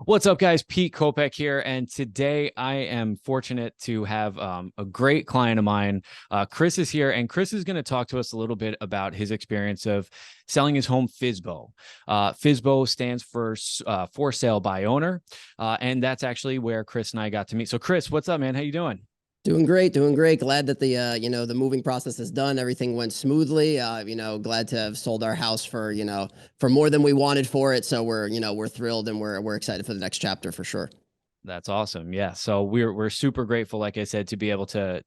What's up, guys? Pete Kopech here, and today I am fortunate to have a great client of mine. Chris is here, and Chris is going to talk to us a little bit about his experience of selling his home FSBO. FSBO stands for sale by owner, and that's actually where Chris and I got to meet. So, Chris, what's up, man? How you doing? Doing great, doing great. Glad that the moving process is done. Everything went smoothly. Glad to have sold our house for more than we wanted for it. So we're thrilled and we're excited for the next chapter for sure. That's awesome. Yeah. So we're super grateful, like I said, to be able to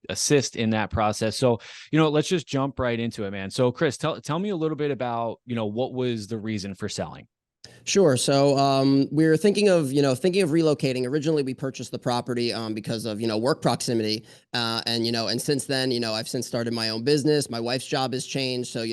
assist in that process. So, let's just jump right into it, man. So, Chris, tell me a little bit about, what was the reason for selling? Sure. So we were thinking of relocating. Originally, we purchased the property because of work proximity, and since then, I've since started my own business. My wife's job has changed, so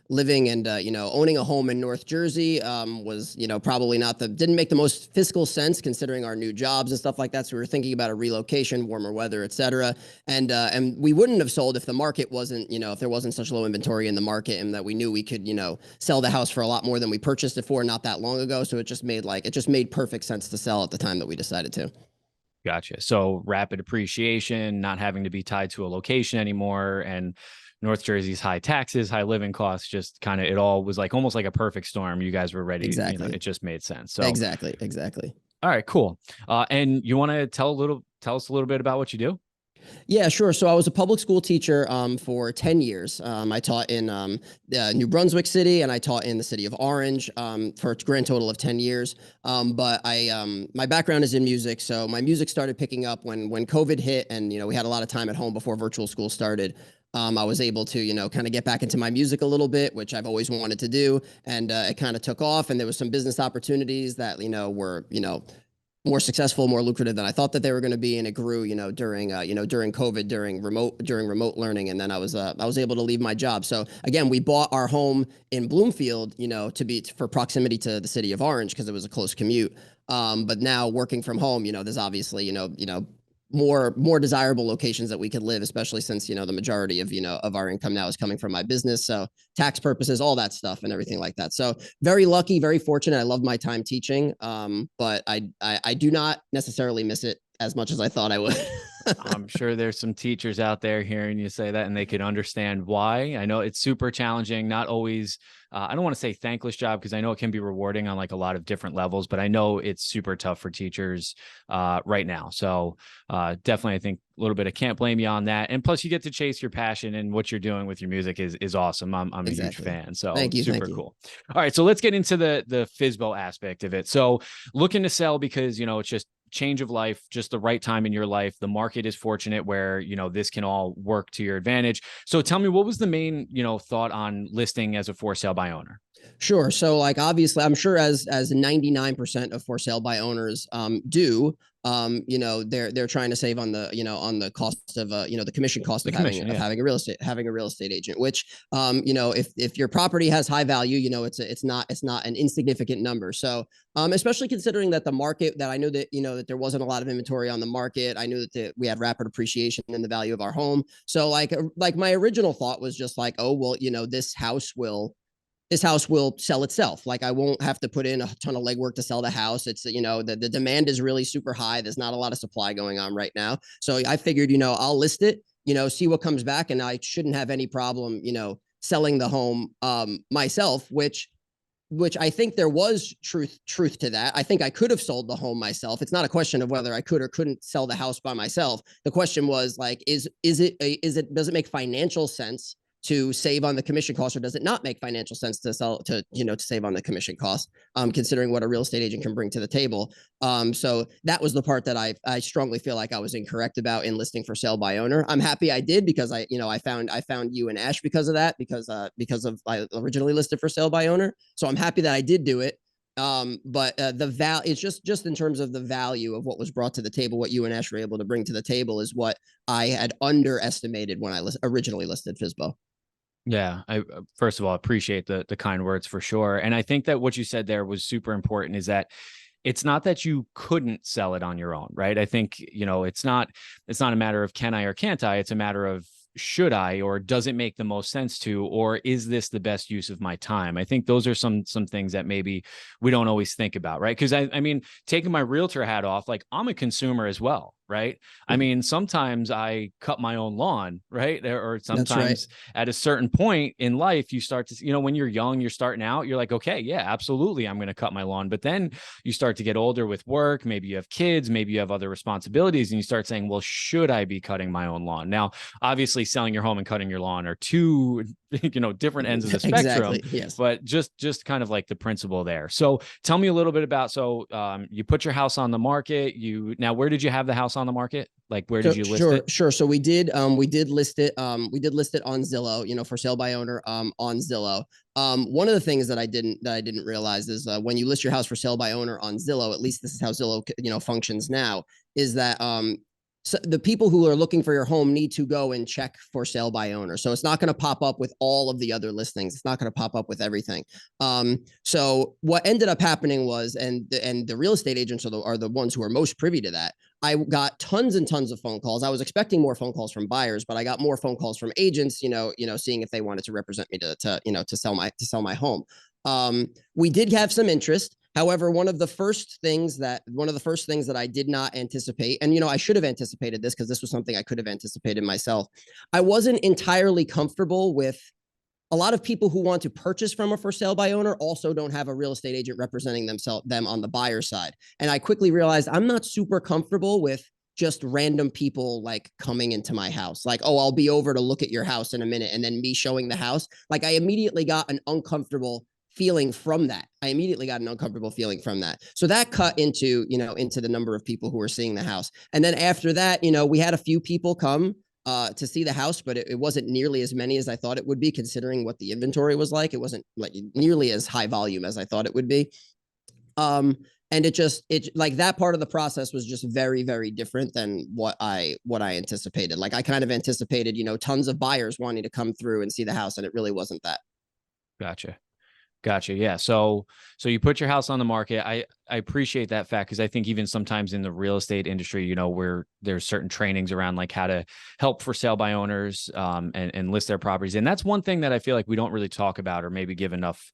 living and owning a home in North Jersey was probably not didn't make the most fiscal sense considering our new jobs and stuff like that. So we were thinking about a relocation, warmer weather, etc. And we wouldn't have sold if the market wasn't if there wasn't such low inventory in the market, and that we knew we could sell the house for a lot more than we purchased it for not that long ago. So it just made perfect sense to sell at the time that we decided to. Gotcha. So rapid appreciation, not having to be tied to a location anymore, and North Jersey's high taxes, high living costs, just kind of it all was like almost like a perfect storm. You guys were ready, Exactly. it just made sense. So, Exactly. all right, cool. And you want to tell us a little bit about what you do? Yeah, sure. So I was a public school teacher for 10 years. I taught in New Brunswick City, and I taught in the city of Orange for a grand total of 10 years. But my background is in music. So my music started picking up when COVID hit, and, we had a lot of time at home before virtual school started. I was able to, kind of get back into my music a little bit, which I've always wanted to do. And it kind of took off, and there was some business opportunities that, were, more successful, more lucrative than I thought that they were going to be, and it grew, during COVID, during remote learning, and then I was able to leave my job. So again, we bought our home in Bloomfield, for proximity to the city of Orange because it was a close commute. But now working from home, there's obviously, more desirable locations that we could live, especially since the majority of our income now is coming from my business. So tax purposes, all that stuff, and everything like that. So very lucky, very fortunate. I love my time teaching, but I do not necessarily miss it as much as I thought I would. I'm sure there's some teachers out there hearing you say that, and they could understand why. I know it's super challenging, not always. I don't want to say thankless job because I know it can be rewarding on like a lot of different levels, but I know it's super tough for teachers right now. So definitely, I think a little bit. I can't blame you on that. And plus, you get to chase your passion, and what you're doing with your music is awesome. I'm a huge Exactly. fan. So Thank you. super Thank you. cool. All right, so let's get into the FSBO aspect of it. So looking to sell because it's just change of life, just the right time in your life. The market is fortunate where, this can all work to your advantage. So tell me, what was the main, thought on listing as a for sale by owner? Sure. So, like, obviously, I'm sure as 99% of for sale by owners do, they're trying to save on the cost of the commission cost The of having commission, yeah. a real estate agent. Which, if your property has high value, it's not an insignificant number. So, especially considering that the market that I knew that that there wasn't a lot of inventory on the market. I knew that we had rapid appreciation in the value of our home. So, like my original thought was just like, oh well, this house will sell itself. Like I won't have to put in a ton of legwork to sell the house. It's the demand is really super high. There's not a lot of supply going on right now. So I figured, I'll list it, see what comes back, and I shouldn't have any problem, selling the home myself, which I think there was truth to that. I think I could have sold the home myself. It's not a question of whether I could or couldn't sell the house by myself. The question was like, does it make financial sense to save on the commission cost, or does it not make financial sense to sell to save on the commission cost, considering what a real estate agent can bring to the table. So that was the part that I strongly feel like I was incorrect about in listing for sale by owner. I'm happy I did, because I found you and Ash because of that, because I originally listed for sale by owner. So I'm happy that I did do it. But the it's just in terms of the value of what was brought to the table, what you and Ash were able to bring to the table is what I had underestimated when I originally listed FSBO. Yeah, I first of all appreciate the kind words for sure. And I think that what you said there was super important, is that it's not that you couldn't sell it on your own, right? I think, it's not a matter of can I or can't I, it's a matter of should I, or does it make the most sense to, or is this the best use of my time? I think those are some things that maybe we don't always think about, right? Because I mean, taking my realtor hat off, like I'm a consumer as well, right? I Mhm. mean, sometimes I cut my own lawn, right? Or That's right. sometimes at a certain point in life, you start to, when you're young, you're starting out, you're like, okay, yeah, absolutely, I'm going to cut my lawn. But then you start to get older with work, maybe you have kids, maybe you have other responsibilities, and you start saying, well, should I be cutting my own lawn? Now, obviously selling your home and cutting your lawn are two different ends of the spectrum, Exactly. Yes. but just kind of like the principle there. So tell me a little bit about, you put your house on the market. Now, where did you have the house on the market? Like, where did So you list sure, it? sure. So we did list it, we did list it on Zillow, for sale by owner, on Zillow. One of the things that I didn't realize is, when you list your house for sale by owner on Zillow, at least this is how Zillow, functions now, is that, so the people who are looking for your home need to go and check for sale by owner. So it's not going to pop up with all of the other listings. It's not going to pop up with everything. So what ended up happening was, and the real estate agents are the ones who are most privy to that. I got tons and tons of phone calls. I was expecting more phone calls from buyers, but I got more phone calls from agents, seeing if they wanted to represent me to sell my home. We did have some interest. However, one of the first things that I did not anticipate, and I should have anticipated this because this was something I could have anticipated myself. I wasn't entirely comfortable with a lot of people who want to purchase from a for sale by owner also don't have a real estate agent representing them on the buyer side. And I quickly realized I'm not super comfortable with just random people like coming into my house. Like, oh, I'll be over to look at your house in a minute, and then me showing the house. Like, I immediately got an uncomfortable feeling from that. So that cut into the number of people who were seeing the house. And then after that, we had a few people come to see the house, but it wasn't nearly as many as I thought it would be, considering what the inventory was like. It wasn't like nearly as high volume as I thought it would be. And it like that part of the process was just very, very different than what I anticipated. Like, I kind of anticipated, tons of buyers wanting to come through and see the house, and it really wasn't that. Gotcha. Gotcha. Yeah. So you put your house on the market. I appreciate that fact, because I think even sometimes in the real estate industry, where there's certain trainings around like how to help for sale by owners, and list their properties. And that's one thing that I feel like we don't really talk about or maybe give enough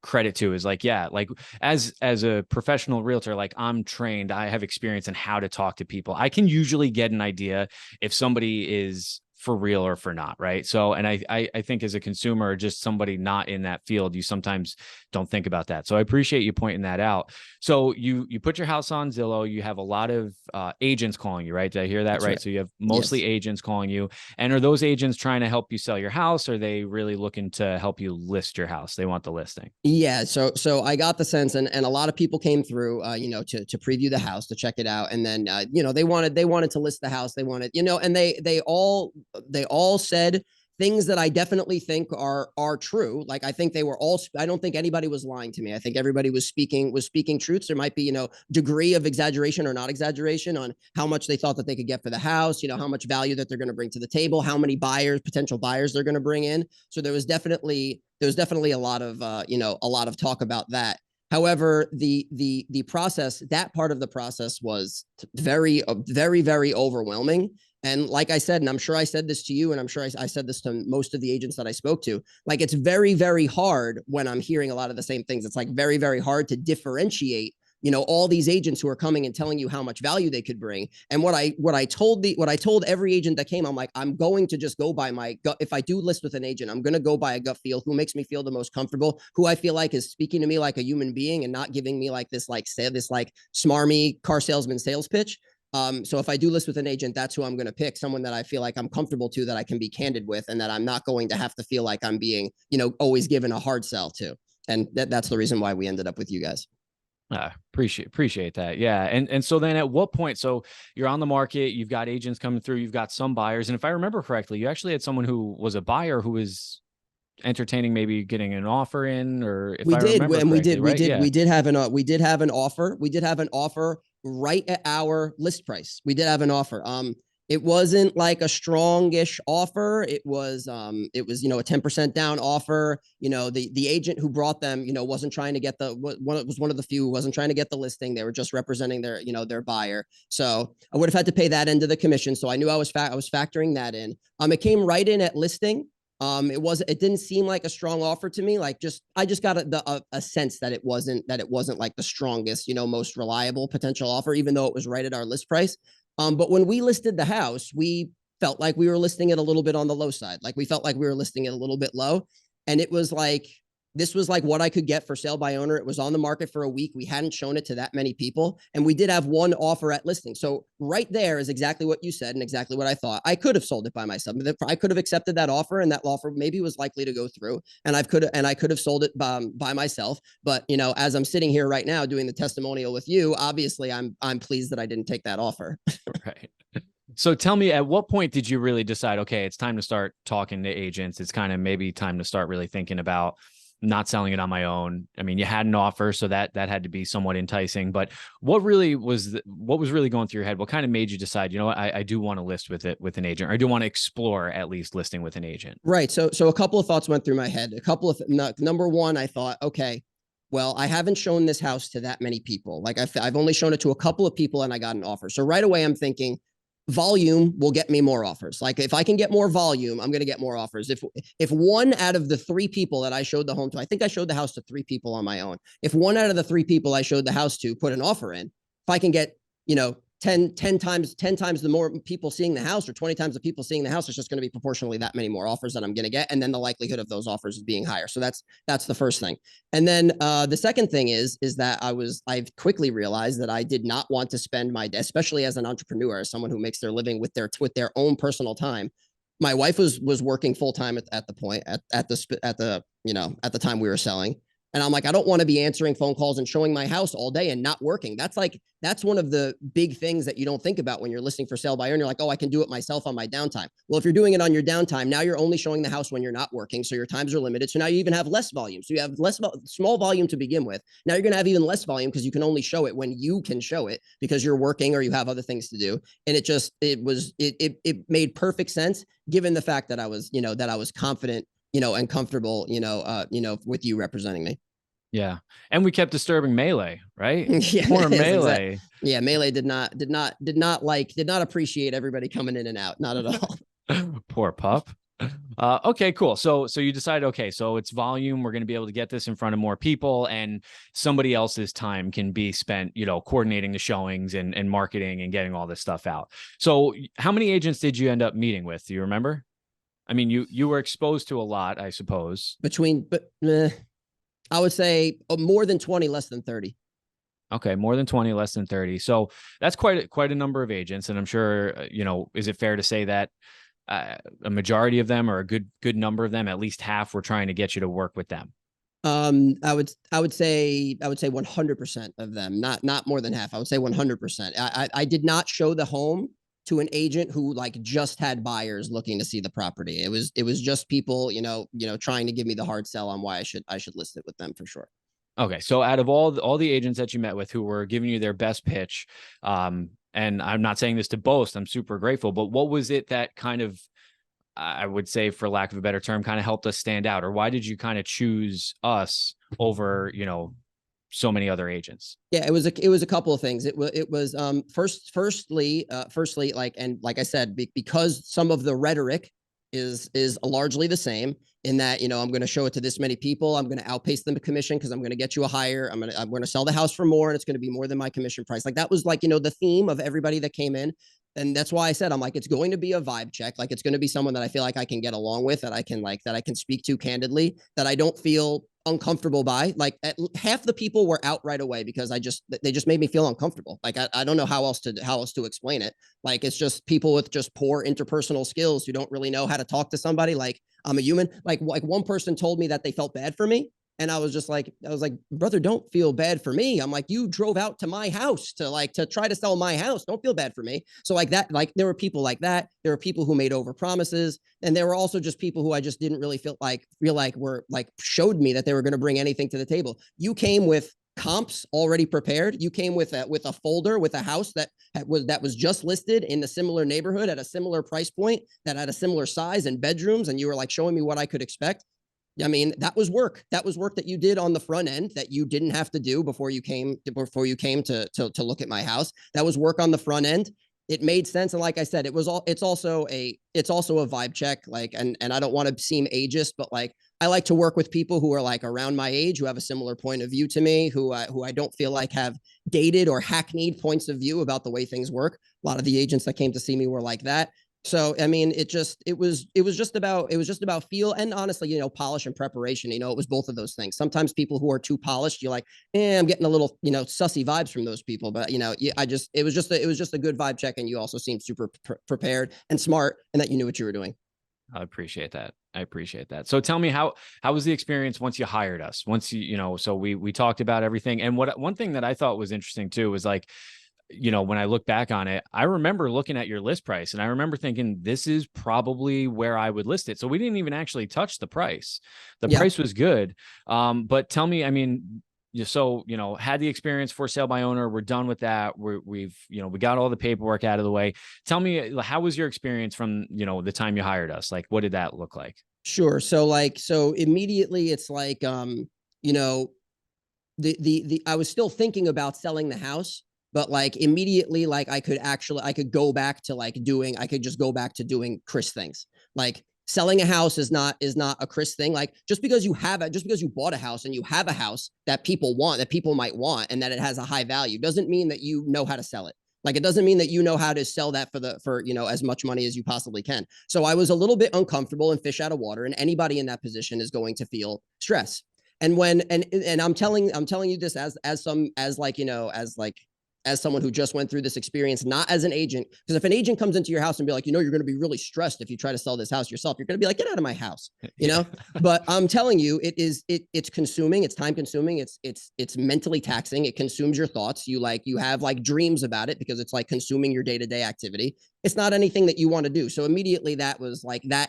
credit to, is like, yeah, like as a professional realtor, like I'm trained, I have experience in how to talk to people. I can usually get an idea if somebody is for real or for not, right? So, and I think as a consumer, or just somebody not in that field, you sometimes don't think about that. So I appreciate you pointing that out. So you put your house on Zillow. You have a lot of agents calling you, right? Did I hear that That's right? right. So you have mostly Yes. agents calling you. And are those agents trying to help you sell your house? Or are they really looking to help you list your house? They want the listing. Yeah, so I got the sense, and a lot of people came through, to preview the house, to check it out, and then they wanted to list the house. They wanted, and they all said things that I definitely think are true. Like, I think they were all. I don't think anybody was lying to me. I think everybody was speaking truths. There might be, degree of exaggeration or not exaggeration on how much they thought that they could get for the house. How much value that they're going to bring to the table, how many potential buyers they're going to bring in. So there was definitely a lot of talk about that. However, the process, that part of the process was very, very, very overwhelming. And like I said, and I'm sure I said this to you, and I'm sure I said this to most of the agents that I spoke to, like, it's very, very hard when I'm hearing a lot of the same things. It's like very, very hard to differentiate, all these agents who are coming and telling you how much value they could bring. And what I told every agent that came, I'm like, I'm going to just go by my gut. If I do list with an agent, I'm going to go by a gut feel, who makes me feel the most comfortable, who I feel like is speaking to me like a human being and not giving me like this, smarmy car salesman sales pitch. So if I do list with an agent, that's who I'm going to pick, someone that I feel like I'm comfortable to, that I can be candid with, and that I'm not going to have to feel like I'm being, always given a hard sell to. And that's the reason why we ended up with you guys. Appreciate that. Yeah. And so then at what point, so you're on the market, you've got agents coming through, you've got some buyers. And if I remember correctly, you actually had someone who was a buyer who was entertaining maybe getting an offer in, or if We I did, remember and we correctly, did, we right? did, Yeah. we did have an offer. We did have an offer right at our list price. We did have an offer. It wasn't like a strongish offer. It was, a 10% down offer. The agent who brought them, wasn't trying to get was one of the few who wasn't trying to get the listing. They were just representing their buyer. So I would have had to pay that end of the commission. So I knew I was factoring that in. It came right in at listing. It didn't seem like a strong offer to me. I just got a sense that it wasn't like the strongest, most reliable potential offer, even though it was right at our list price. But when we listed the house, we felt like we were listing it a little bit on the low side. Like we felt like we were listing it a little bit low. And this was like what I could get for sale by owner. It was on the market for a week. We hadn't shown it to that many people. And we did have one offer at listing. So right there is exactly what you said and exactly what I thought. I could have sold it by myself. I could have accepted that offer, and that offer maybe was likely to go through. And I could have sold it by myself. But as I'm sitting here right now doing the testimonial with you, obviously I'm pleased that I didn't take that offer. Right. So tell me, at what point did you really decide, okay, it's time to start talking to agents? It's kind of maybe time to start really thinking about not selling it on my own. I mean, you had an offer, so that had to be somewhat enticing, but what was really going through your head? What kind of made you decide, you know what, I do want to list with an agent, or I do want to explore at least listing with an agent? Right. So a couple of thoughts went through my head. Number one, I thought, okay, well, I haven't shown this house to that many people. Like I've only shown it to a couple of people and I got an offer. So right away I'm thinking volume will get me more offers. Like if I can get more volume, I'm going to get more offers. If one out of the three people that I showed the home to, I think I showed the house to three people on my own. If one out of the three people I showed the house to put an offer in, if I can get, 10 times the more people seeing the house, or 20 times the people seeing the house, it's just going to be proportionally that many more offers that I'm going to get. And then the likelihood of those offers being higher. So that's the first thing. And then the second thing is that I've quickly realized that I did not want to spend my day, especially as an entrepreneur, as someone who makes their living with their own personal time. My wife was working full time at the point at the time we were selling. And I'm like, I don't want to be answering phone calls and showing my house all day and not working. That's one of the big things that you don't think about when you're listing for sale by owner. You're like, oh, I can do it myself on my downtime. Well, if you're doing it on your downtime, now you're only showing the house when you're not working. So your times are limited. So now you even have less volume. So you have small volume to begin with. Now you're going to have even less volume because you can only show it when you can show it because you're working or you have other things to do. And it made perfect sense given the fact that I was confident, and comfortable, with you representing me. Yeah. And we kept disturbing Melee, right? Yeah, Poor exactly. Melee. Yeah, Melee did not appreciate everybody coming in and out. Not at all. Poor pup. Okay, cool. So you decide, okay, so it's volume. We're going to be able to get this in front of more people, and somebody else's time can be spent, coordinating the showings and marketing and getting all this stuff out. So how many agents did you end up meeting with? Do you remember? I mean, you were exposed to a lot, I suppose. I would say more than 20, less than 30. Okay, more than 20, less than 30. So that's quite a number of agents, and I'm sure, is it fair to say that a majority of them, or a good number of them, at least half, were trying to get you to work with them? I would say 100% of them, not more than half. I would say 100%. I did not show the home to an agent who just had buyers looking to see the property. It was just people, trying to give me the hard sell on why I should list it with them for sure. Okay, so out of all the agents that you met with who were giving you their best pitch, and I'm not saying this to boast, I'm super grateful, but what was it that kind of, I would say, for lack of a better term, kind of helped us stand out? Or why did you kind of choose us over, so many other agents? Yeah, it was a couple of things. It was firstly, like I said, because some of the rhetoric is largely the same in that, I'm going to show it to this many people. I'm going to outpace the commission because I'm going to get you a higher. I'm going to sell the house for more, and it's going to be more than my commission price. Like that was the theme of everybody that came in. And that's why I said, I'm like, it's going to be a vibe check. Like it's going to be someone that I feel like I can get along with, that I can speak to candidly, that I don't feel uncomfortable by. Like half the people were out right away because they just made me feel uncomfortable. Like I don't know how else to explain it. Like it's just people with just poor interpersonal skills who don't really know how to talk to somebody. Like I'm a human. Like one person told me that they felt bad for me. And I was like, brother, don't feel bad for me. I'm like, you drove out to my house to try to sell my house. Don't feel bad for me. So like that, like there were people like that. There were people who made over promises. And there were also just people who I just didn't really feel like were like showed me that they were going to bring anything to the table. You came with comps already prepared. You came with a folder with a house that was just listed in a similar neighborhood at a similar price point that had a similar size and bedrooms, and you were like showing me what I could expect. I mean, that was work. That was work that you did on the front end that you didn't have to do before you came to look at my house. That was work on the front end. It made sense, and like I said, it's also a vibe check. Like, and I don't want to seem ageist, but like I like to work with people who are like around my age, who have a similar point of view to me, who I don't feel like have dated or hackneyed points of view about the way things work. A lot of the agents that came to see me were like that. So I mean, it was just about feel, and honestly, polish and preparation. It was both of those things. Sometimes people who are too polished, you're like, I'm getting a little sussy vibes from those people. But it was just a good vibe check, and you also seemed super prepared and smart, and that you knew what you were doing. I appreciate that. I appreciate that. So tell me, how was the experience once you hired us? Once so we talked about everything. And one thing that I thought was interesting too was like, when I look back on it, I remember looking at your list price and I remember thinking this is probably where I would list it. So we didn't even actually touch the price. The Yeah. price was good. But tell me, I mean, so, had the experience for sale by owner. We're done with that. We got all the paperwork out of the way. Tell me, how was your experience from, the time you hired us? Like, what did that look like? Sure. So immediately it's like, I was still thinking about selling the house, but like immediately, like I could go back to I could just go back to doing Chris things. Like selling a house is not a Chris thing. Like just because you bought a house and you have a house that people want, that people might want, and that it has a high value, doesn't mean that you know how to sell it. Like it doesn't mean that you know how to sell that for as much money as you possibly can. So I was a little bit uncomfortable and fish out of water, and anybody in that position is going to feel stress. And when and I'm telling you this as someone who just went through this experience, not as an agent. Because if an agent comes into your house and be like, you're going to be really stressed if you try to sell this house yourself, you're going to be like, get out of my house, Yeah. But I'm telling you, it's consuming, it's time consuming, it's mentally taxing. It consumes your thoughts. You have like dreams about it because it's like consuming your day-to-day activity. It's not anything that you want to do. So immediately that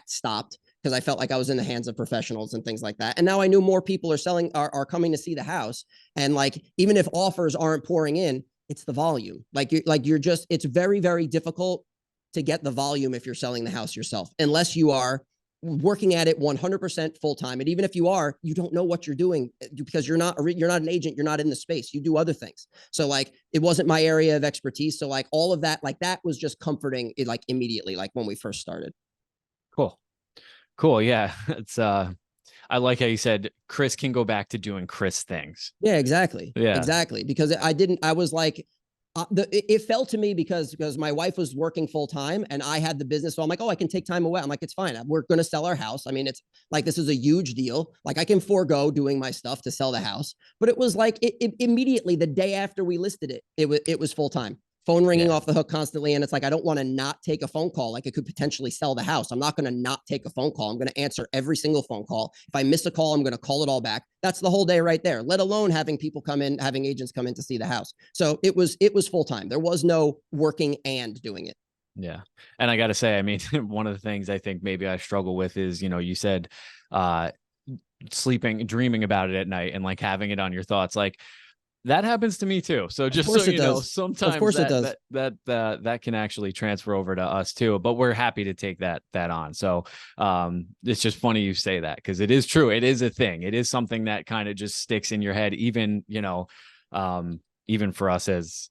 stopped because I felt like I was in the hands of professionals and things like that. And now I knew more people are coming to see the house. And like, even if offers aren't pouring in, it's the volume. It's very, very difficult to get the volume if you're selling the house yourself, unless you are working at it 100% full time. And even if you are, you don't know what you're doing because you're not an agent. You're not in the space. You do other things. So like, it wasn't my area of expertise. So like all of that, like that was just comforting like immediately, like when we first started. Cool. Cool. Yeah. It's, I like how you said Chris can go back to doing Chris things. Yeah, exactly. Yeah. Exactly. Because I was like, it fell to me because my wife was working full time and I had the business. So I'm like, oh, I can take time away. I'm like, it's fine. We're going to sell our house. I mean, it's like, this is a huge deal. Like I can forego doing my stuff to sell the house. But it was like, it immediately the day after we listed it, it was full time. Phone ringing Yeah. off the hook constantly. And it's like, I don't want to not take a phone call. Like it could potentially sell the house. I'm not going to not take a phone call. I'm going to answer every single phone call. If I miss a call, I'm going to call it all back. That's the whole day right there, let alone having agents come in to see the house. So it was full time. There was no working and doing it. Yeah. And I got to say, I mean, one of the things I think maybe I struggle with is, you said, sleeping, dreaming about it at night and like having it on your thoughts. Like, that happens to me too. So Of just so course it you know, does. Of sometimes course it does. that can actually transfer over to us too. But we're happy to take that on. So it's just funny you say that because it is true. It is a thing. It is something that kind of just sticks in your head, even even for us as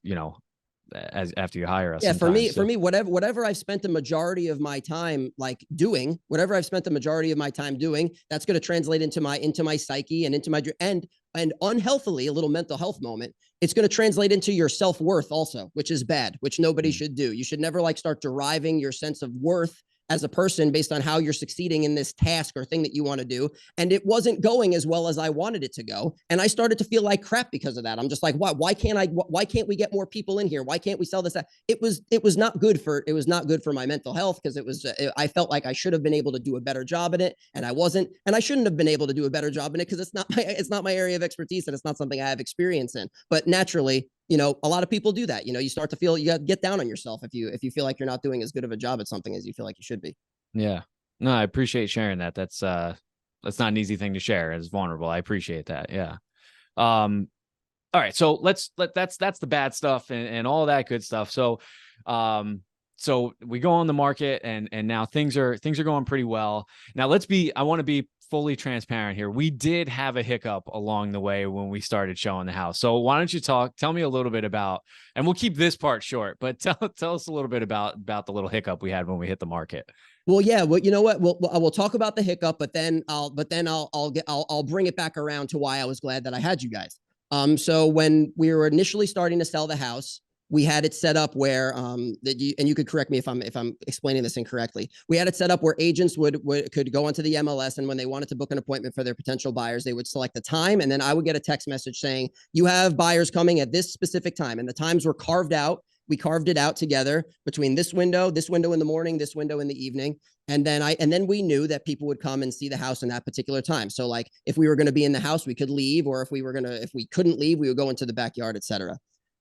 as after you hire us. Yeah, Sometimes. for So, me, whatever I've spent the majority of my time like doing, that's going to translate into my psyche and into my and unhealthily a little mental health moment. It's going to translate into your self-worth also, which is bad, which nobody should do. You should never like start deriving your sense of worth as a person based on how you're succeeding in this task or thing that you want to do. And it wasn't going as well as I wanted it to go. And I started to feel like crap because of that. I'm just like, why can't we get more people in here? Why can't we sell this? It was not good for my mental health because I felt like I should have been able to do a better job in it. And I wasn't, and I shouldn't have been able to do a better job in it because it's not my area of expertise and it's not something I have experience in. But naturally, a lot of people do that. You start to feel you got to get down on yourself if you feel like you're not doing as good of a job at something as you feel like you should be. yeah. No, I appreciate sharing that. That's not an easy thing to share. It's vulnerable. I appreciate that. Yeah. Um, All right, so that's the bad stuff and all that good stuff. Um, so we go on the market and now things are going pretty well. Now I want to be fully transparent here. We did have a hiccup along the way when we started showing the house. So why don't you tell me a little bit about, and we'll keep this part short, but tell us a little bit about the little hiccup we had when we hit the market. Well, yeah. Well, you know what? We'll talk about the hiccup, but then I'll bring it back around to why I was glad that I had you guys. So when we were initially starting to sell the house, we had it set up where that you, and you could correct me if I'm explaining this incorrectly. We had it set up where agents could go onto the MLS, and when they wanted to book an appointment for their potential buyers, they would select the time, and then I would get a text message saying you have buyers coming at this specific time, and the times were carved out. We carved it out together between this window in the morning, this window in the evening. And then we knew that people would come and see the house in that particular time. So like if we were going to be in the house, we could leave, or if we couldn't leave, we would go into the backyard, etc.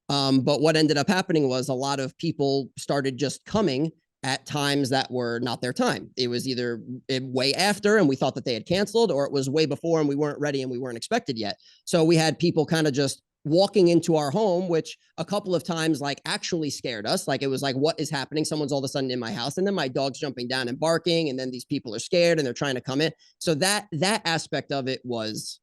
But what ended up happening was a lot of people started just coming at times that were not their time. It was either way after and we thought that they had canceled, or it was way before and we weren't ready and we weren't expected yet. So we had people kind of just walking into our home, which a couple of times like actually scared us. Like it was like, what is happening? Someone's all of a sudden in my house, and then my dog's jumping down and barking, and then these people are scared and they're trying to come in. So that aspect of it was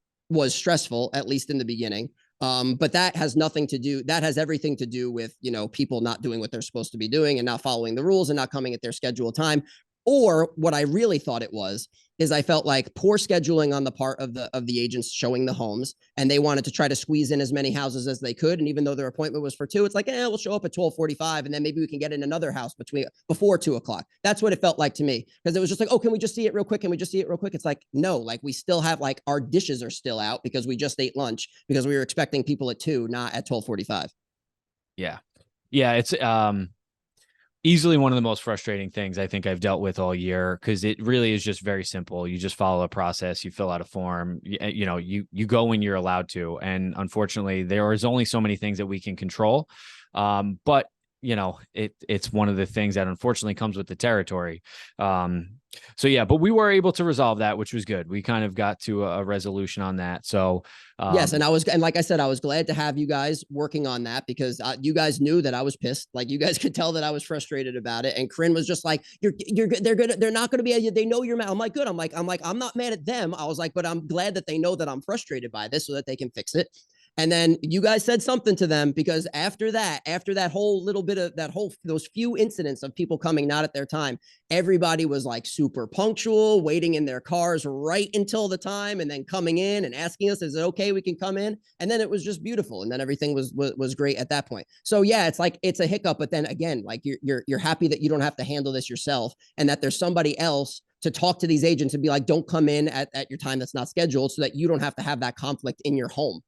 stressful, at least in the beginning. But that has nothing to do. That has everything to do with people not doing what they're supposed to be doing and not following the rules and not coming at their scheduled time. Or what I really thought it was is I felt like poor scheduling on the part of the agents showing the homes, and they wanted to try to squeeze in as many houses as they could. And even though their appointment was for 2, it's like, we'll show up at 12:45, and then maybe we can get in another house before 2 o'clock. That's what it felt like to me, because it was just like, oh, can we just see it real quick? Can we just see it real quick? It's like, no, like we still have like our dishes are still out because we just ate lunch because we were expecting people at 2, not at 12:45. Yeah. Yeah, it's easily one of the most frustrating things I think I've dealt with all year, because it really is just very simple. You just follow a process, you fill out a form, you go when you're allowed to. And unfortunately, there is only so many things that we can control. But it's one of the things that unfortunately comes with the territory. So yeah, but we were able to resolve that, which was good. We kind of got to a resolution on that. So yes, and like I said, I was glad to have you guys working on that, because you guys knew that I was pissed. Like you guys could tell that I was frustrated about it. And Corinne was just like, they're not going to be. They know you're mad. I'm like, good. I'm not mad at them. I was like, but I'm glad that they know that I'm frustrated by this so that they can fix it. And then you guys said something to them, because after that whole little bit of those few incidents of people coming not at their time, everybody was like super punctual, waiting in their cars right until the time, and then coming in and asking us, is it okay? We can come in. And then it was just beautiful. And then everything was great at that point. So yeah, it's like, it's a hiccup, but then again, like you're happy that you don't have to handle this yourself, and that there's somebody else to talk to these agents and be like, don't come in at your time that's not scheduled, so that you don't have to have that conflict in your home.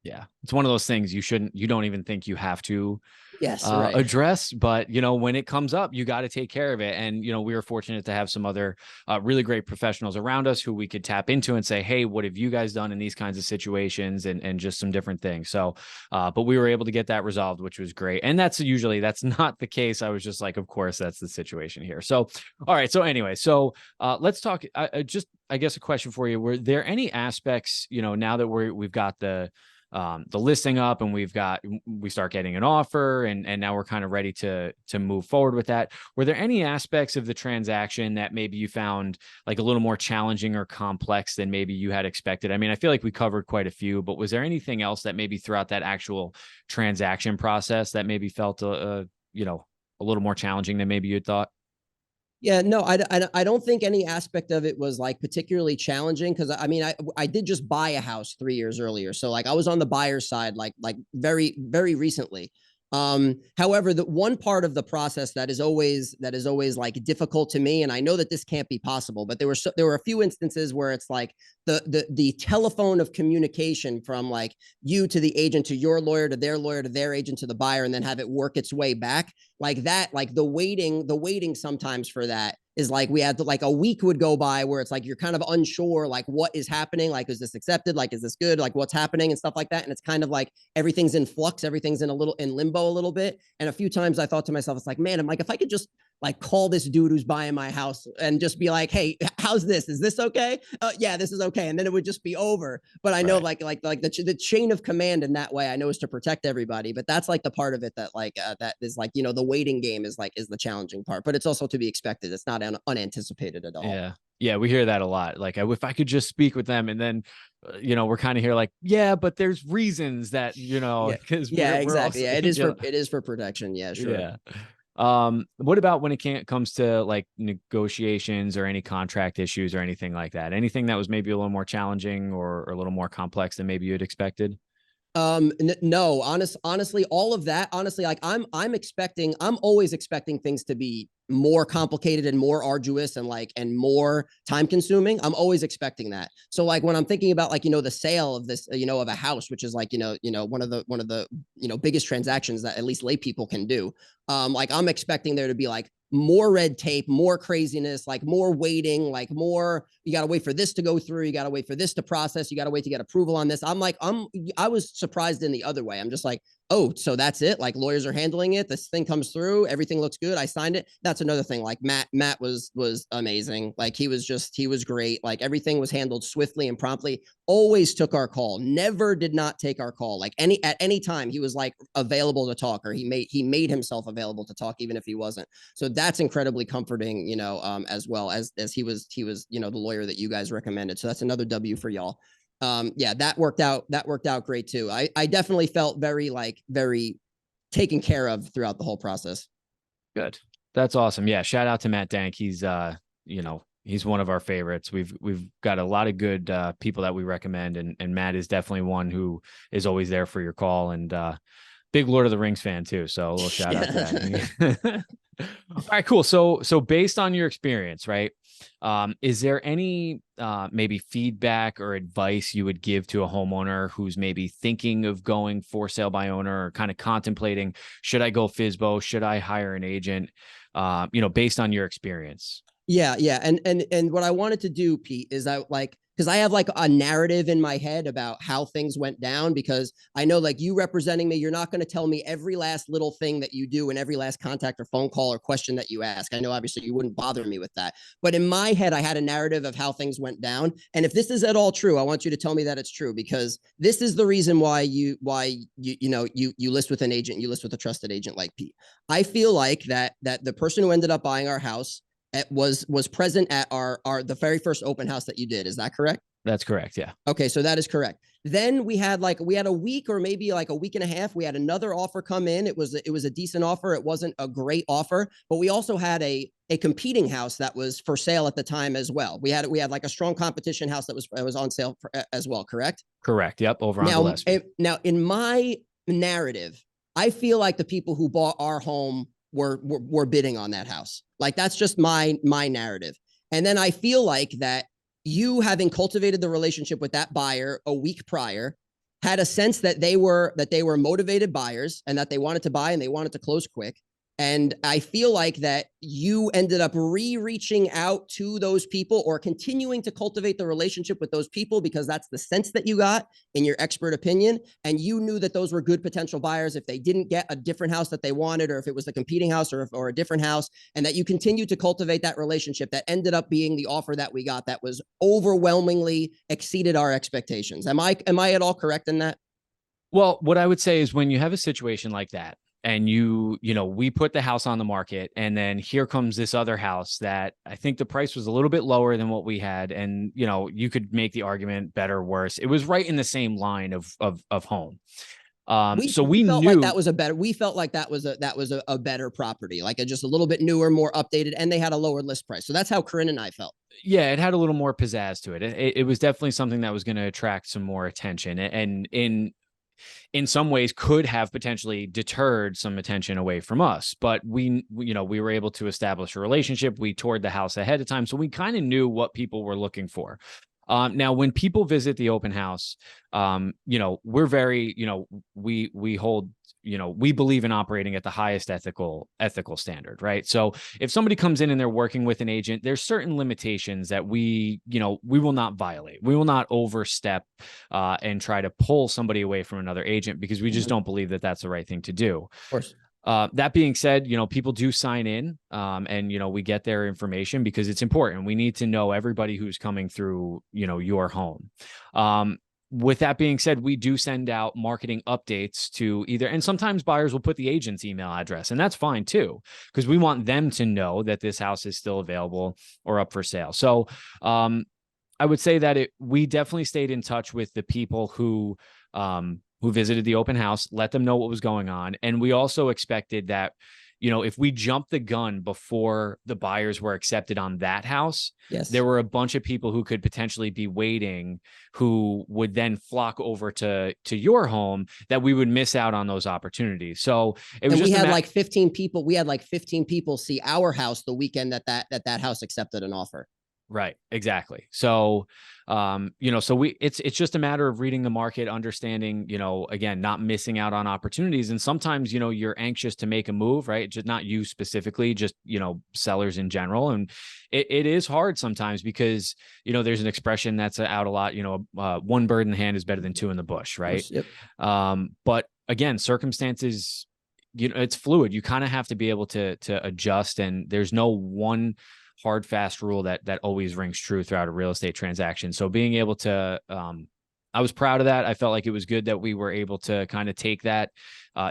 yeah, it's one of those things you don't even think you have to Yes, right. address, but when it comes up, you got to take care of it. And we were fortunate to have some other really great professionals around us who we could tap into and say, hey, what have you guys done in these kinds of situations, and just some different things. So but we were able to get that resolved, which was great. And that's not the case. I was just like, of course that's the situation here. So all right, so anyway, so let's talk. I guess a question for you: were there any aspects, now that we've got the listing up, and we start getting an offer, and now we're kind of ready to move forward with that, were there any aspects of the transaction that maybe you found like a little more challenging or complex than maybe you had expected? I mean, I feel like we covered quite a few, but was there anything else that maybe throughout that actual transaction process that maybe felt a little more challenging than maybe you had thought? Yeah, no, I don't think any aspect of it was like particularly challenging, because I mean I did just buy a house 3 years earlier, so like I was on the buyer's side like very very recently. However, the one part of the process that is always like difficult to me, and I know that this can't be possible, but there were a few instances where it's like the telephone of communication from like you to the agent to your lawyer to their agent to the buyer, and then have it work its way back like that. Like the waiting sometimes for that is like we had to, like a week would go by where it's like you're kind of unsure like what is happening, like is this accepted, like is this good, like what's happening and stuff like that. And it's kind of like everything's in flux, everything's in limbo a little bit. And a few times I thought to myself, it's like, man, I'm like, if I could just like call this dude who's buying my house and just be like, hey, how's this? Is this okay? Yeah, this is okay. And then it would just be over. But I know Right. like the chain of command in that way, I know is to protect everybody. But that's like the part of it that that is like, the waiting game is the challenging part. But it's also to be expected. It's not unanticipated at all. Yeah. Yeah, we hear that a lot. Like, if I could just speak with them, and then, we're kind of here like, yeah, but there's reasons that, Yeah. because Yeah, we're exactly. also, Yeah, it is for protection. Yeah, sure. yeah. What about when it can't comes to like negotiations or any contract issues or anything like that? Anything that was maybe a little more challenging or a little more complex than maybe you'd expected? No, honestly, all of that, honestly, like I'm always expecting things to be more complicated and more arduous and more time consuming. I'm always expecting that. So like when I'm thinking about like, the sale of this, of a house, which is like, one of the biggest transactions that at least lay people can do. Like I'm expecting there to be like more red tape, more craziness, like more waiting, like more, you got to wait for this to go through. You got to wait for this to process. You got to wait to get approval on this. I was surprised in the other way. I'm just like, oh, so that's it. Like lawyers are handling it. This thing comes through. Everything looks good. I signed it. That's another thing. Like Matt was amazing. Like he was great. Like everything was handled swiftly and promptly. Always took our call. Never did not take our call. Like at any time he was like available to talk, or he made himself available to talk even if he wasn't. So that's incredibly comforting, as well as he was, the lawyer that you guys recommended. So that's another W for y'all. Yeah, that worked out great too. I definitely felt very taken care of throughout the whole process. Good. That's awesome. Yeah. Shout out to Matt Dank. He's one of our favorites. We've got a lot of good people that we recommend, and Matt is definitely one who is always there for your call, and big Lord of the Rings fan too. So a little shout out to Yeah. that. All right, cool. So based on your experience, right? Is there any maybe feedback or advice you would give to a homeowner who's maybe thinking of going for sale by owner, or kind of contemplating, should I go FSBO? Should I hire an agent? Based on your experience. Yeah, yeah. And what I wanted to do, Pete, is I like, because I have like a narrative in my head about how things went down, because I know like you representing me, you're not going to tell me every last little thing that you do and every last contact or phone call or question that you ask. I know obviously you wouldn't bother me with that. But in my head, I had a narrative of how things went down. And if this is at all true, I want you to tell me that it's true, because this is the reason why you list with an agent, you list with a trusted agent like Pete. I feel like that the person who ended up buying our house was present at our the very first open house that you did. Is that correct? That's correct. Yeah. Okay, so that is correct. Then we had a week or maybe like a week and a half. We had another offer come in. It was a decent offer. It wasn't a great offer, but we also had a competing house that was for sale at the time as well. We had like a strong competition house that was on sale as well. Correct. Correct. Yep. Over on Now, Gillespie. now in my narrative, I feel like the people who bought our home were bidding on that house. Like that's just my narrative. And then I feel like that you, having cultivated the relationship with that buyer a week prior, had a sense that they were motivated buyers and that they wanted to buy and they wanted to close quick. And I feel like that you ended up reaching out to those people, or continuing to cultivate the relationship with those people, because that's the sense that you got in your expert opinion. And you knew that those were good potential buyers if they didn't get a different house that they wanted, or if it was the competing house, or a different house. And that you continued to cultivate that relationship that ended up being the offer that we got, that was overwhelmingly exceeded our expectations. Am I at all correct in that? Well, what I would say is, when you have a situation like that, and we put the house on the market, and then here comes this other house that I think the price was a little bit lower than what we had. And, you could make the argument better, worse. It was right in the same line of home. we So we we felt like that knew, was a better we felt like that was a better property, like just a little bit newer, more updated, and they had a lower list price. So that's how Corinne and I felt. yeah, it had a little more pizzazz to it. It was definitely something that was going to attract some more attention, and in some ways could have potentially deterred some attention away from us. But we were able to establish a relationship. We toured the house ahead of time, so we kind of knew what people were looking for. Now, when people visit the open house, we're very, we hold, we believe in operating at the highest ethical standard, right? So if somebody comes in and they're working with an agent, there's certain limitations that we will not violate. We will not overstep and try to pull somebody away from another agent, because we just Mhm. Of don't believe that that's the right thing to do. course. That being said, people do sign in, and, we get their information because it's important. We need to know everybody who's coming through, your home. With that being said, we do send out marketing updates to either, and sometimes buyers will put the agent's email address, and that's fine too, because we want them to know that this house is still available or up for sale. So, I would say that we definitely stayed in touch with the people who visited the open house, let them know what was going on. And we also expected that, if we jumped the gun before the buyers were accepted on that house, there Yes. were a bunch of people who could potentially be waiting, who would then flock over to your home, that we would miss out on those opportunities. So it was And we just had like 15 people. We had like 15 people see our house the weekend that house accepted an offer. Right. Exactly. So, so it's just a matter of reading the market, understanding, again, not missing out on opportunities. And sometimes, you're anxious to make a move, right? Just not you specifically, just, sellers in general. And it is hard sometimes because, there's an expression that's out a lot, one bird in the hand is better than two in the bush. Right. Yep. But again, circumstances, it's fluid. You kind of have to be able to adjust, and there's no one hard, fast rule that always rings true throughout a real estate transaction. So being able to, I was proud of that. I felt like it was good that we were able to kind of take that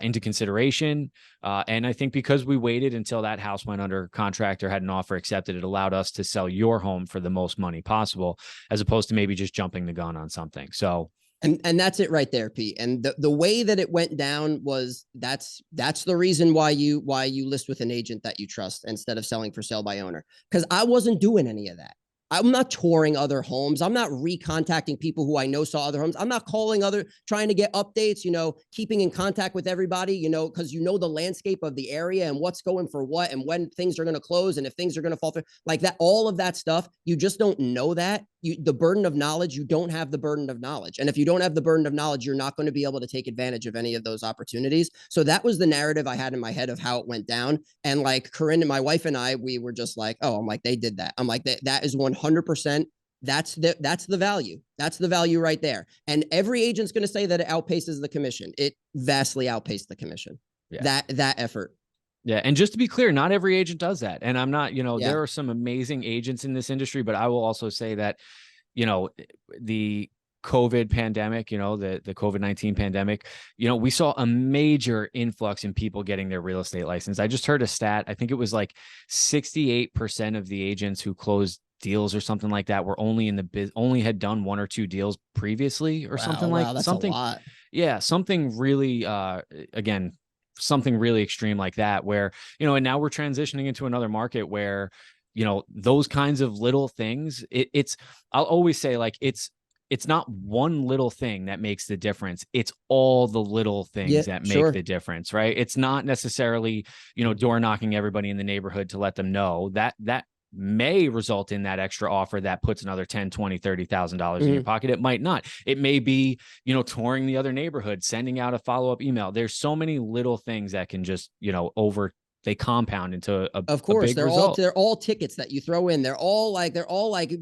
into consideration. And I think because we waited until that house went under contract or had an offer accepted, it allowed us to sell your home for the most money possible, as opposed to maybe just jumping the gun on something. So, and that's it right there, Pete. And the way that it went down was that's the reason why you list with an agent that you trust instead of selling for sale by owner. Because I wasn't doing any of that. I'm not touring other homes. I'm not recontacting people who I know saw other homes. I'm not calling trying to get updates, keeping in contact with everybody, because the landscape of the area and what's going for what and when things are going to close and if things are going to fall through like that, all of that stuff. You just don't know that. The burden of knowledge, you don't have the burden of knowledge. And if you don't have the burden of knowledge, you're not going to be able to take advantage of any of those opportunities. So that was the narrative I had in my head of how it went down. And like Corinne and my wife and I, we were just like, oh, I'm like, they did that. I'm like, that is 100%. That's the value. That's the value right there. And every agent's going to say that it outpaces the commission. It vastly outpaced the commission. Yeah. That effort. Yeah. And just to be clear, not every agent does that. And I'm not, Yeah. there are some amazing agents in this industry, but I will also say that, the COVID pandemic, the COVID-19 pandemic, we saw a major influx in people getting their real estate license. I just heard a stat. I think it was like 68% of the agents who closed deals or something like that were only had done one or two deals previously or something like that's something. A lot. Yeah. Something really, again, something really extreme like that, where, and now we're transitioning into another market where, those kinds of little things, I'll always say, like, it's not one little thing that makes the difference. It's all the little things that make the difference, right? It's not necessarily, door knocking everybody in the neighborhood to let them know that may result in that extra offer that puts another $10, $20, $30,000 in your pocket. It might not. It may be, touring the other neighborhood, sending out a follow-up email. There's so many little things that can just, they compound into a of course, big result. They're all tickets that you throw in. They're all like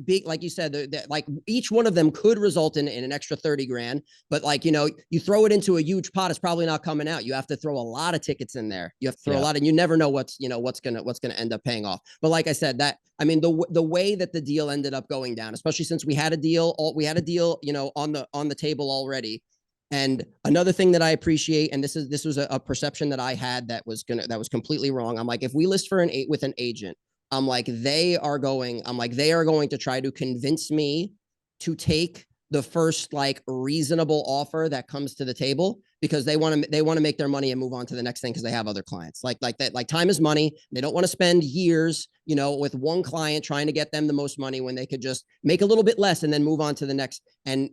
big, like you said, they're like each one of them could result in an extra 30 grand, but like, you throw it into a huge pot, it's probably not coming out. You have to throw a lot of tickets in there. You have to throw a lot, and you never know what's going to end up paying off. But like I said, the way that the deal ended up going down, especially since we had a deal, on the table already. And another thing that I appreciate, and this was a perception that I had that was completely wrong. I'm like, if we list with an agent, I'm like, they are going to try to convince me to take the first like reasonable offer that comes to the table, because they want to make their money and move on to the next thing, because they have other clients like that. Like, time is money. They don't want to spend years, with one client trying to get them the most money when they could just make a little bit less and then move on to the next. And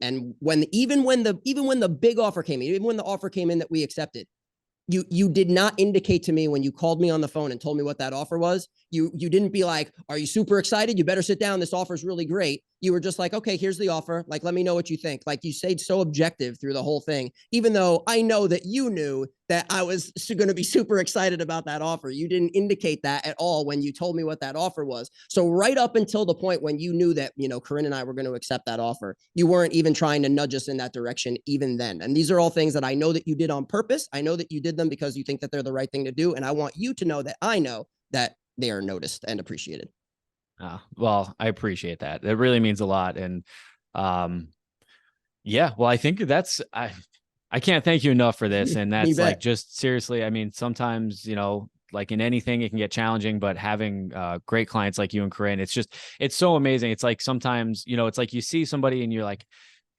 even when the big offer came in, even when the offer came in that we accepted, you did not indicate to me when you called me on the phone and told me what that offer was. You didn't be like, are you super excited? You better sit down. This offer is really great. you were just like, okay, here's the offer. Like, let me know what you think. Like, you stayed so objective through the whole thing, even though I know that you knew that I was going to be super excited about that offer. You didn't indicate that at all when you told me what that offer was. So right up until the point when you knew that, Corinne and I were going to accept that offer, you weren't even trying to nudge us in that direction even then. And these are all things that I know that you did on purpose. I know that you did them because you think that they're the right thing to do. And I want you to know that I know that they are noticed and appreciated. Well, I appreciate that. It really means a lot. And yeah, well, I think I can't thank you enough for this. And You that's like, bet. just seriously, I mean, sometimes, like in anything, it can get challenging, but having great clients like you and Corinne, it's so amazing. It's like sometimes, it's like you see somebody and you're like,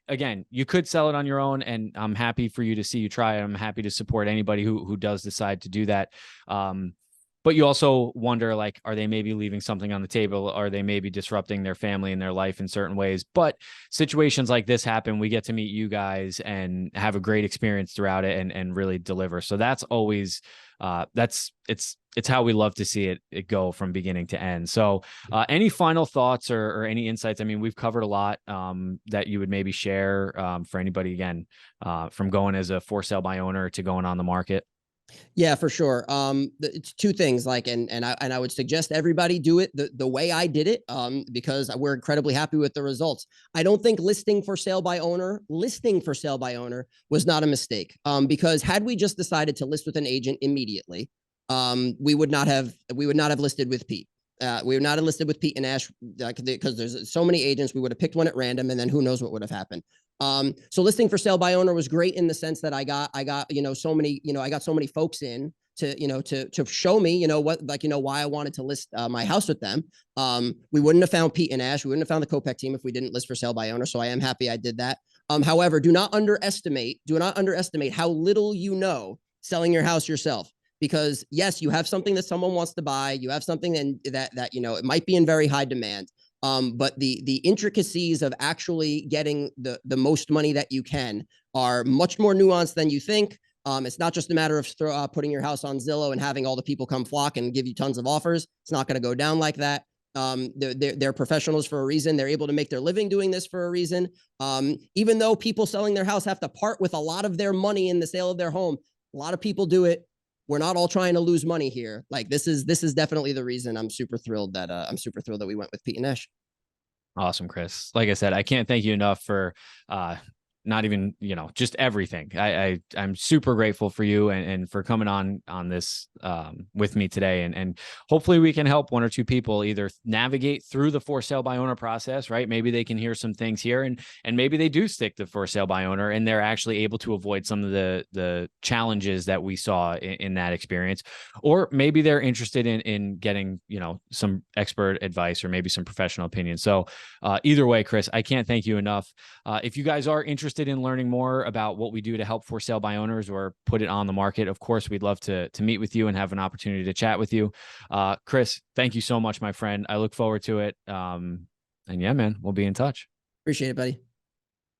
again, you could sell it on your own, and I'm happy for you to see you try it. I'm happy to support anybody who does decide to do that. But you also wonder, like, are they maybe leaving something on the table? Are they maybe disrupting their family and their life in certain ways? But situations like this happen. We get to meet you guys and have a great experience throughout it, and really deliver. So that's always it's how we love to see it go from beginning to end. So any final thoughts or any insights? I mean, we've covered a lot that you would maybe share for anybody, again, from going as a for sale by owner to going on the market. Yeah, for sure. It's two things. Like, and I would suggest everybody do it the way I did it. Because we're incredibly happy with the results. I don't think listing for sale by owner was not a mistake. Because had we just decided to list with an agent immediately, we would not have listed with Pete. We would not have listed with Pete and Ash, because there's so many agents. We would have picked one at random, and then who knows what would have happened. So listing for sale by owner was great in the sense that I got so many, I got so many folks in to show me, what, like, why I wanted to list my house with them. We wouldn't have found Pete and Ash. We wouldn't have found the Copec team if we didn't list for sale by owner. So I am happy I did that. However, do not underestimate how little selling your house yourself. Because yes, you have something that someone wants to buy. You have something that it might be in very high demand. But the intricacies of actually getting the most money that you can are much more nuanced than you think. It's not just a matter of putting your house on Zillow and having all the people come flock and give you tons of offers. It's not going to go down like that. They're professionals for a reason. They're able to make their living doing this for a reason. Even though people selling their house have to part with a lot of their money in the sale of their home, a lot of people do it. We're not all trying to lose money here. Like, this is definitely the reason I'm super thrilled that we went with Pete and Ash. Awesome, Chris. Like I said, I can't thank you enough for not even, just everything. I'm super grateful for you and for coming on this with me today. And hopefully we can help one or two people either navigate through the for sale by owner process, right? Maybe they can hear some things here, and maybe they do stick to for sale by owner and they're actually able to avoid some of the challenges that we saw in that experience. Or maybe they're interested in getting, some expert advice or maybe some professional opinion. So either way, Chris, I can't thank you enough. If you guys are interested in learning more about what we do to help for sale by owners or put it on the market, of course, we'd love to meet with you and have an opportunity to chat with you. Chris, thank you so much, my friend. I look forward to it. And yeah, man, we'll be in touch. Appreciate it, buddy.